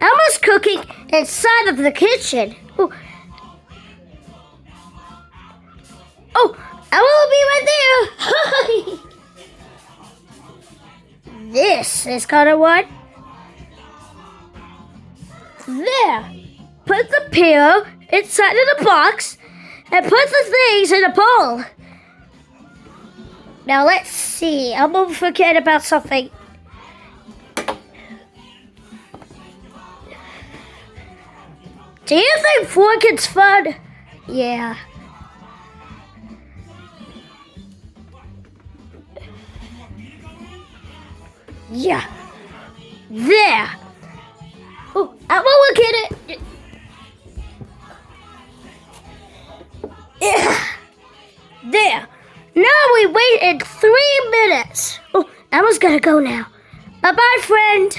Elmo's cooking inside of the kitchen. Oh, Elmo will be right there. This is gonna work. There. Put the pillow inside of the box and put the things in a bowl. Now let's see. Elmo forget about something. Do you think forking's fun? Yeah. Yeah. There. Oh, Elmo will get it. Yeah. There. Now we waited 3 minutes. Oh, Elmo's gotta go now. Bye-bye, friend.